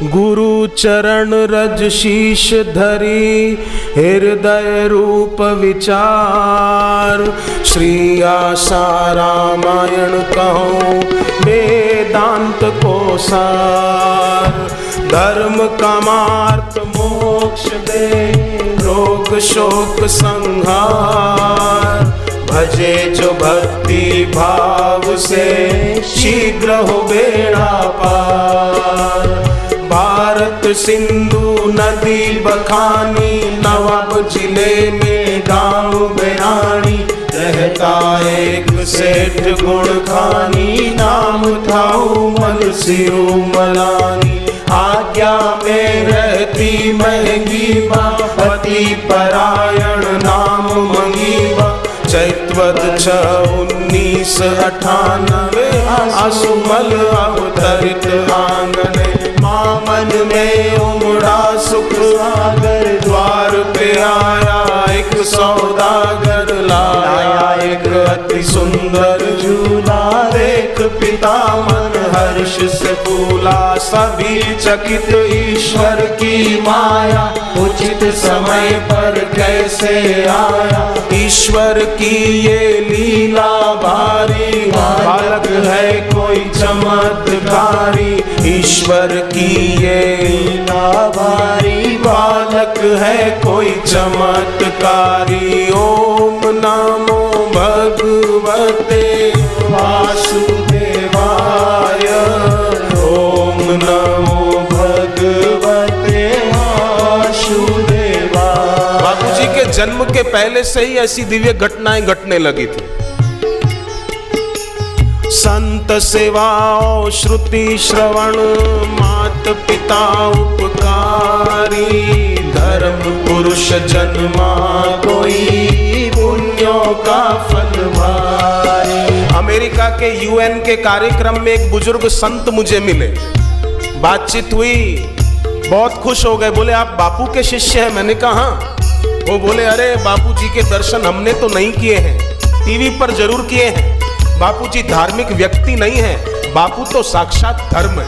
गुरु चरण रज शीश धरी, हृदय रूप विचार। श्री आशा रामायण कहूँ, वेदांत को सार। धर्म कामार्थ मोक्ष दे, रोग शोक संहार। भजे जो भक्ति भाव से, शीघ्र हो बेड़ा पार। भारत सिंधु नदी बखानी, नवाब जिले में गाँव बेरानी। रहता एक सेठ गुण खानी, नाम था उमल सिरु मलानी। आज्ञा में रहती महंगी बा, पति परायण नाम मंगीबा। चैतवद 6/1998, आसुमल अवतरित आंगने। मामन में उमड़ा सुख सागर, द्वार पे आया एक सौदागर। लाया एक अति सुंदर झूला, देख पिता मन हर्ष से फूला। सभी चकित ईश्वर की माया, उचित समय पर कैसे आया। ईश्वर की ये लीला भारी, बालक है कोई चमत्कारी। ईश्वर की ये लीला भारी, बालक है कोई चमत्कारी। ओम नमो भगवते वासुदेवाय, ओम नमो भगवते वासुदेवाय। बापूजी के जन्म के पहले से ही ऐसी दिव्य घटनाएं घटने लगी थी। संत सेवा और श्रुति श्रवण, मात पिता उपकारी। धर्म पुरुष जन्मा कोई, पुण्यों का फल भारी। अमेरिका के UN के कार्यक्रम में एक बुजुर्ग संत मुझे मिले, बातचीत हुई, बहुत खुश हो गए। बोले आप बापू के शिष्य हैं? मैंने कहा हाँ। वो बोले अरे बापूजी के दर्शन हमने तो नहीं किए हैं, टीवी पर जरूर किए हैं। बापूजी धार्मिक व्यक्ति नहीं है, बापू तो साक्षात धर्म है।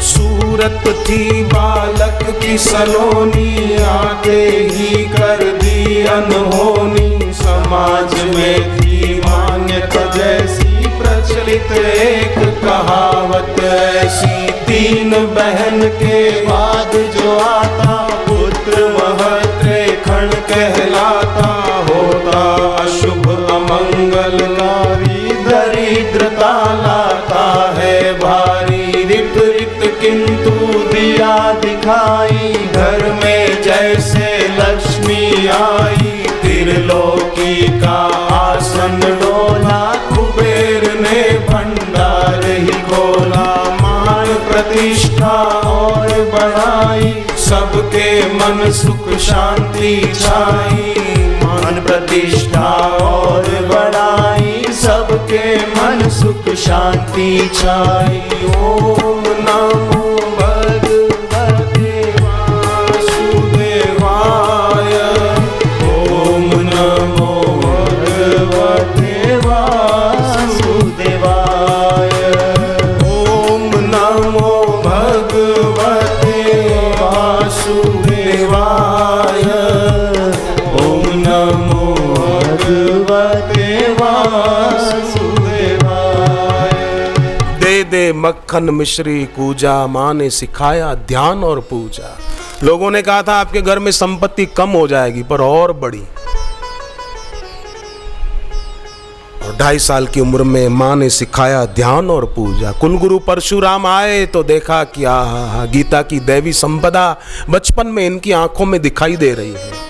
सूरत थी बालक की सलोनी, आते ही कर दी अनहोनी। समाज में थी मान्यता जैसी, प्रचलित एक कहावत ऐसी। 3 बहन के बाद जो आता, पुत्र महत्रे खंड कहलाता। होता अशुभ अमंगलकारी, दरिद्रता लाता है भारी। विपरीत किंतु दिया दिखाई, घर में जैसे लक्ष्मी आई। त्रिलोकी का आसन डोला, कुबेर ने भंडार ही खोला। मान प्रतिष्ठा और बढ़ाई, सबके मन सुख शांति छाई। मान प्रतिष्ठा और बढ़ाई, सबके मन सुख शांति छाई। ओम नमो भगवते वासुदेवाय, ओम नमो भगवते वासुदेवाय, ओम नमो भगवते वासुदेवाय, ओम नमो भगवते वासुदेवाय। दे दे मक्खन मिश्री कूजा, माँ ने सिखाया ध्यान और पूजा। लोगों ने कहा था आपके घर में संपत्ति कम हो जाएगी, पर और बढ़ी। और 2.5 साल की उम्र में माँ ने सिखाया ध्यान और पूजा। कुलगुरु परशुराम आए तो देखा कि आहा, गीता की दैवी संपदा बचपन में इनकी आंखों में दिखाई दे रही है।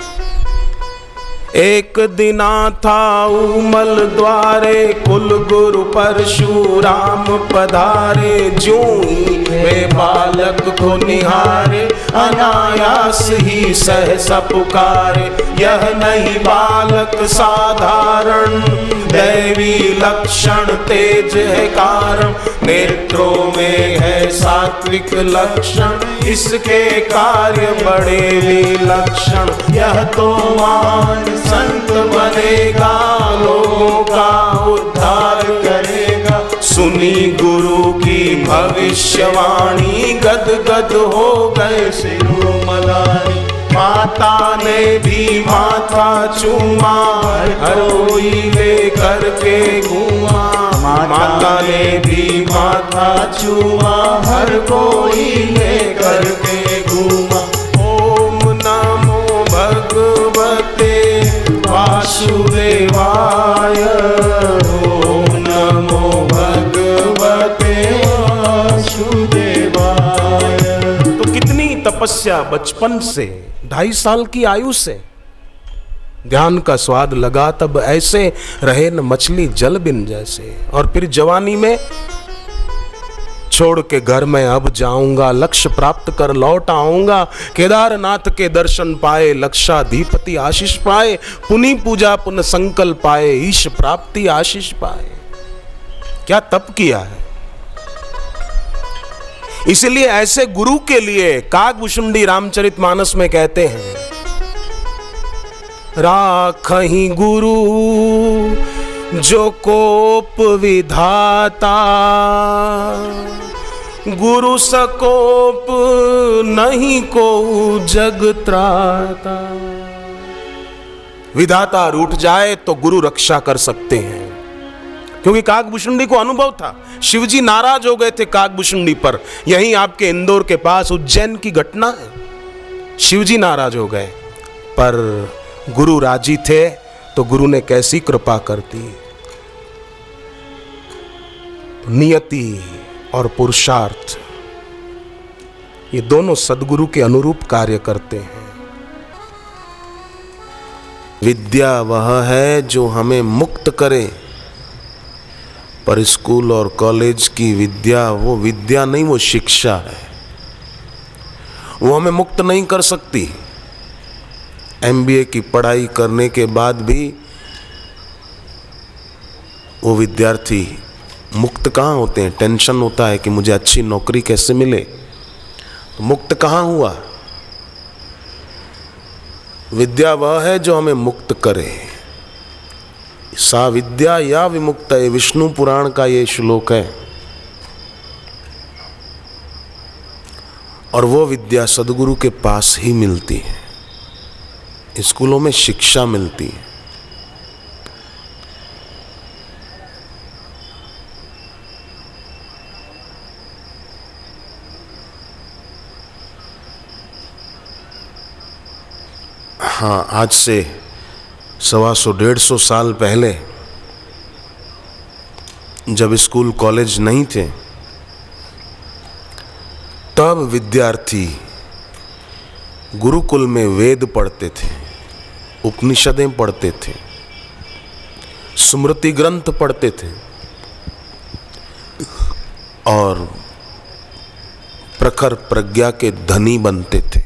एक दिना था उमल द्वारे, कुल गुरु परशुराम पधारे। ज्यों ही वे बालक को निहारे, अनायास ही सहसा पुकारे। यह नहीं बालक साधारण, दैवी लक्षण तेज है कारण। नेत्रों में है सात्विक सात्विक लक्षण, इसके कार्य बड़े विलक्षण। यह तो महान संत बनेगा, लोगों का उद्धार करेगा। सुनी गुरु की भविष्यवाणी, गद गद हो गए शिरोमणि। माता ने भी माथा चूमा, हर कोई ले करके घूमा। माता ने भी माथा चूमा, हर कोई ले करके घूमा। ओम नमो भगवते वासुदेवाय, ओम नमो भगवते वासुदेवाय। तो कितनी तपस्या बचपन से, 2.5 साल की आयु से ध्यान का स्वाद लगा, तब ऐसे रहे न मछली जल बिन जैसे। और फिर जवानी में छोड़ के घर में अब जाऊंगा, लक्ष्य प्राप्त कर लौट आऊंगा। केदारनाथ के दर्शन पाए, लक्षाधिपति आशीष पाए। पुनि पूजा पुन संकल्प पाए, ईश प्राप्ति आशीष पाए। क्या तप किया है। इसलिए ऐसे गुरु के लिए काकभूषुंडी रामचरितमानस में कहते हैं, राखहि गुरु जो कोप विधाता, गुरु सकोप नहीं को जग त्राता। विधाता रूठ जाए तो गुरु रक्षा कर सकते हैं, क्योंकि काकभूषुंडी को अनुभव था। शिवजी नाराज हो गए थे काकभूषुंडी पर। यहीं आपके इंदौर के पास उज्जैन की घटना है। शिवजी नाराज हो गए, पर गुरु राजी थे, तो गुरु ने कैसी कृपा कर दी। नियति और पुरुषार्थ, ये दोनों सद्गुरु के अनुरूप कार्य करते हैं। विद्या वह है जो हमें मुक्त करे, पर स्कूल और कॉलेज की विद्या वो विद्या नहीं, वो शिक्षा है। वो हमें मुक्त नहीं कर सकती। MBA की पढ़ाई करने के बाद भी वो विद्यार्थी मुक्त कहाँ होते हैं। टेंशन होता है कि मुझे अच्छी नौकरी कैसे मिले, तो मुक्त कहाँ हुआ। विद्या वह है जो हमें मुक्त करे। सा विद्या या विमुक्त, ये विष्णु पुराण का ये श्लोक है। और वो विद्या सद्गुरु के पास ही मिलती है, स्कूलों में शिक्षा मिलती है। हाँ, आज से 125-150 साल पहले जब स्कूल कॉलेज नहीं थे, तब विद्यार्थी गुरुकुल में वेद पढ़ते थे, उपनिषदें पढ़ते थे, स्मृति ग्रंथ पढ़ते थे और प्रखर प्रज्ञा के धनी बनते थे।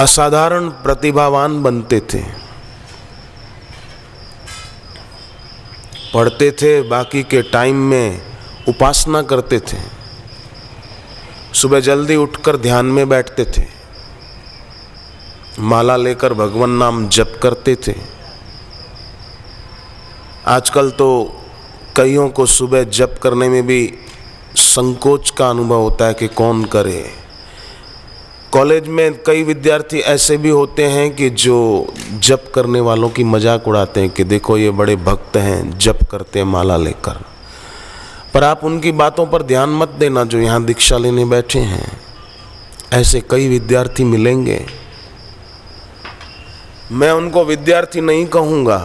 असाधारण प्रतिभावान बनते थे। पढ़ते थे, बाकी के टाइम में उपासना करते थे। सुबह जल्दी उठकर ध्यान में बैठते थे, माला लेकर भगवान नाम जप करते थे। आजकल तो कईयों को सुबह जप करने में भी संकोच का अनुभव होता है कि कौन करे। कॉलेज में कई विद्यार्थी ऐसे भी होते हैं कि जो जप करने वालों की मजाक उड़ाते हैं कि देखो ये बड़े भक्त हैं, जप करते हैं माला लेकर। पर आप उनकी बातों पर ध्यान मत देना जो यहाँ दीक्षा लेने बैठे हैं। ऐसे कई विद्यार्थी मिलेंगे। मैं उनको विद्यार्थी नहीं कहूँगा,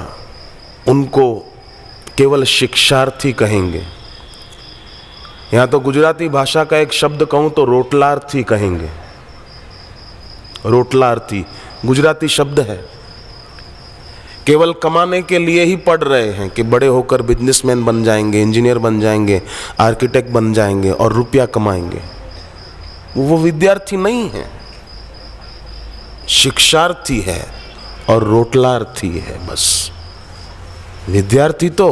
उनको केवल शिक्षार्थी कहेंगे। यहाँ तो गुजराती भाषा का एक शब्द कहूँ तो रोटलार्थी कहेंगे। रोटलार्थी गुजराती शब्द है। केवल कमाने के लिए ही पढ़ रहे हैं कि बड़े होकर बिजनेसमैन बन जाएंगे, इंजीनियर बन जाएंगे, आर्किटेक्ट बन जाएंगे और रुपया कमाएंगे। वो विद्यार्थी नहीं है, शिक्षार्थी है और रोटलार्थी है बस। विद्यार्थी तो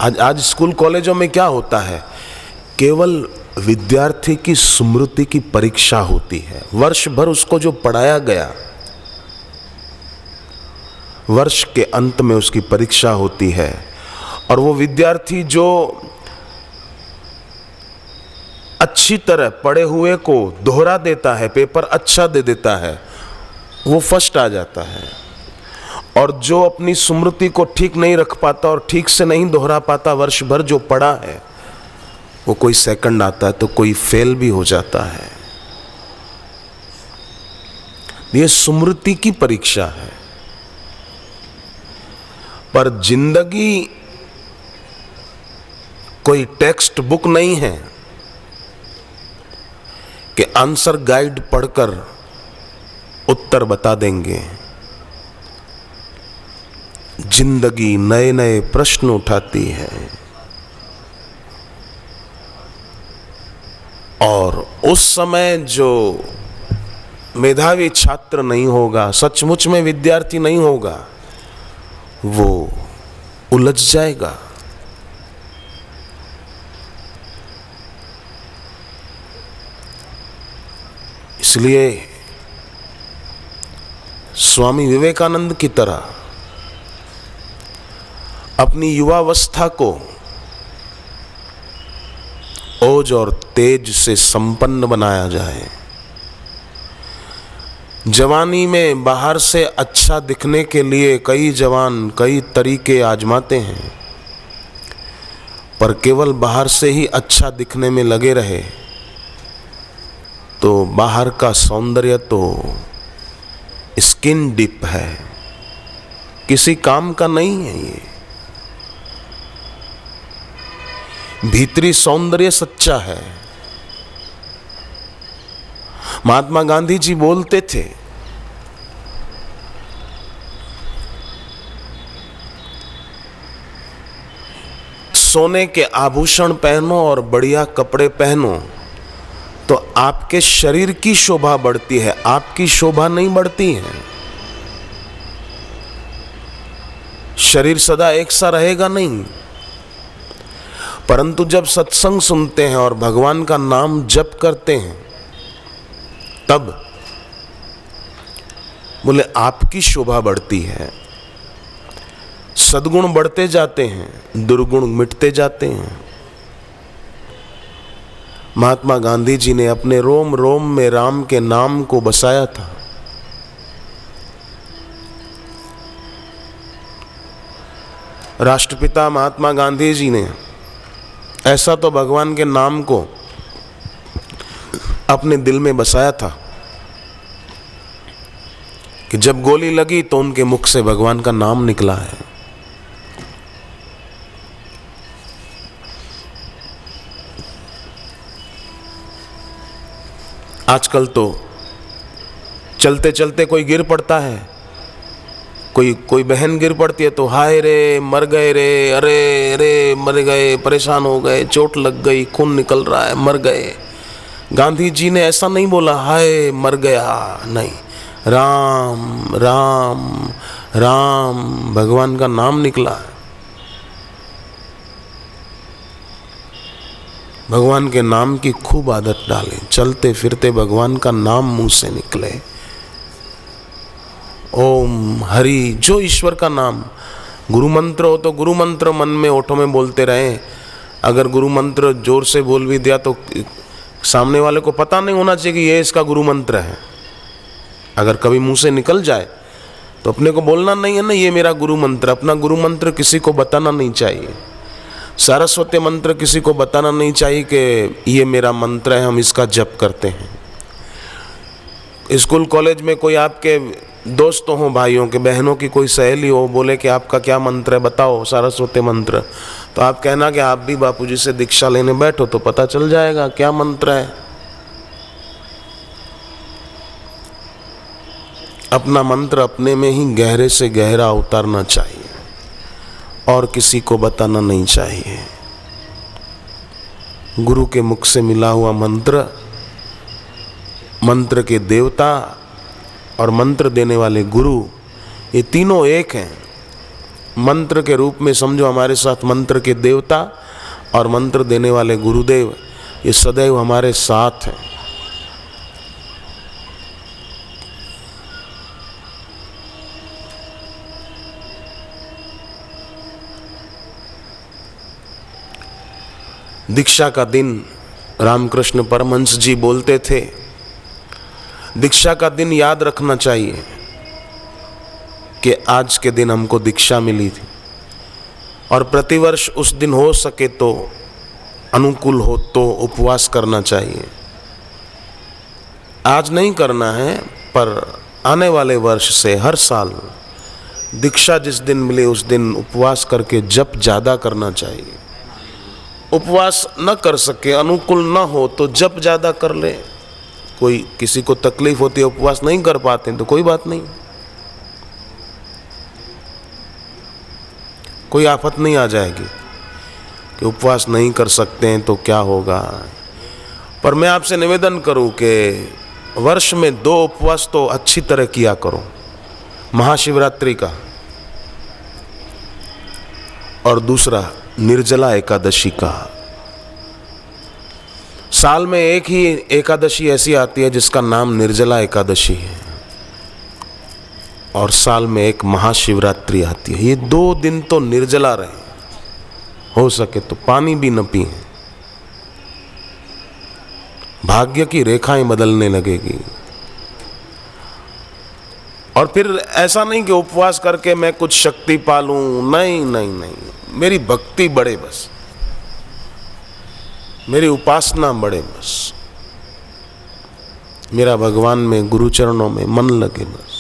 आज स्कूल कॉलेजों में क्या होता है, केवल विद्यार्थी की स्मृति की परीक्षा होती है। वर्ष भर उसको जो पढ़ाया गया, वर्ष के अंत में उसकी परीक्षा होती है, और वो विद्यार्थी जो अच्छी तरह पढ़े हुए को दोहरा देता है, पेपर अच्छा दे देता है, वो फर्स्ट आ जाता है। और जो अपनी स्मृति को ठीक नहीं रख पाता और ठीक से नहीं दोहरा पाता, वर्ष भर जो पढ़ा है, वो कोई सेकंड आता है तो कोई फेल भी हो जाता है। ये स्मृति की परीक्षा है। पर जिंदगी कोई टेक्स्ट बुक नहीं है कि आंसर गाइड पढ़कर उत्तर बता देंगे। जिंदगी नए नए प्रश्न उठाती है, और उस समय जो मेधावी छात्र नहीं होगा, सचमुच में विद्यार्थी नहीं होगा, वो उलझ जाएगा। इसलिए स्वामी विवेकानंद की तरह अपनी युवावस्था को ओज और तेज से संपन्न बनाया जाए। जवानी में बाहर से अच्छा दिखने के लिए कई जवान कई तरीके आजमाते हैं, पर केवल बाहर से ही अच्छा दिखने में लगे रहे तो बाहर का सौंदर्य तो स्किन डिप है, किसी काम का नहीं है। ये भीतरी सौंदर्य सच्चा है। महात्मा गांधी जी बोलते थे, सोने के आभूषण पहनो और बढ़िया कपड़े पहनो तो आपके शरीर की शोभा बढ़ती है, आपकी शोभा नहीं बढ़ती है। शरीर सदा एक सा रहेगा नहीं, परंतु जब सत्संग सुनते हैं और भगवान का नाम जप करते हैं, तब बोले आपकी शोभा बढ़ती है। सद्गुण बढ़ते जाते हैं, दुर्गुण मिटते जाते हैं। महात्मा गांधी जी ने अपने रोम रोम में राम के नाम को बसाया था। राष्ट्रपिता महात्मा गांधी जी ने ऐसा तो भगवान के नाम को अपने दिल में बसाया था कि जब गोली लगी तो उनके मुख से भगवान का नाम निकला है। आजकल तो चलते चलते कोई गिर पड़ता है, कोई बहन गिर पड़ती है तो हाय रे मर गए रे, अरे अरे मर गए, परेशान हो गए, चोट लग गई, खून निकल रहा है, मर गए। गांधी जी ने ऐसा नहीं बोला हाय मर गया, नहीं, राम राम राम भगवान का नाम निकला है। भगवान के नाम की खूब आदत डालें, चलते फिरते भगवान का नाम मुंह से निकले। ओम हरि, जो ईश्वर का नाम, गुरु मंत्र हो तो गुरु मंत्र मन में ओठों में बोलते रहें। अगर गुरु मंत्र जोर से बोल भी दिया तो सामने वाले को पता नहीं होना चाहिए कि ये इसका गुरु मंत्र है। अगर कभी मुंह से निकल जाए तो अपने को बोलना नहीं है ना ये मेरा गुरु मंत्र। अपना गुरु मंत्र किसी को बताना नहीं चाहिए। सारस्वती मंत्र किसी को बताना नहीं चाहिए कि ये मेरा मंत्र है, हम इसका जप करते हैं। स्कूल कॉलेज में कोई आपके दोस्त हो, भाइयों के बहनों की कोई सहेली हो, बोले कि आपका क्या मंत्र है बताओ, सारस्वती मंत्र, तो आप कहना कि आप भी बापूजी से दीक्षा लेने बैठो तो पता चल जाएगा क्या मंत्र है। अपना मंत्र अपने में ही गहरे से गहरा उतारना चाहिए और किसी को बताना नहीं चाहिए। गुरु के मुख से मिला हुआ मंत्र, मंत्र के देवता और मंत्र देने वाले गुरु, ये तीनों एक हैं। मंत्र के रूप में समझो हमारे साथ मंत्र के देवता और मंत्र देने वाले गुरुदेव, ये सदैव हमारे साथ हैं। दीक्षा का दिन रामकृष्ण परमहंस जी बोलते थे, दीक्षा का दिन याद रखना चाहिए कि आज के दिन हमको दीक्षा मिली थी, और प्रतिवर्ष उस दिन हो सके तो अनुकूल हो तो उपवास करना चाहिए। आज नहीं करना है, पर आने वाले वर्ष से हर साल दीक्षा जिस दिन मिले उस दिन उपवास करके जप ज़्यादा करना चाहिए। उपवास न कर सके, अनुकूल न हो तो जप ज़्यादा कर ले। कोई किसी को तकलीफ होती है, उपवास नहीं कर पाते तो कोई बात नहीं, कोई आफत नहीं आ जाएगी कि उपवास नहीं कर सकते हैं तो क्या होगा। पर मैं आपसे निवेदन करूं कि वर्ष में 2 उपवास तो अच्छी तरह किया करो, महाशिवरात्रि का और दूसरा निर्जला एकादशी का। साल में एक ही एकादशी ऐसी आती है जिसका नाम निर्जला एकादशी है, और साल में एक महाशिवरात्रि आती है। ये 2 दिन तो निर्जला रहे, हो सके तो पानी भी न पिए, भाग्य की रेखाएं बदलने लगेगी। और फिर ऐसा नहीं कि उपवास करके मैं कुछ शक्ति पालूं, नहीं नहीं नहीं, मेरी भक्ति बढ़े बस, मेरी उपासना बढ़े बस, मेरा भगवान में गुरु चरणों में मन लगे बस।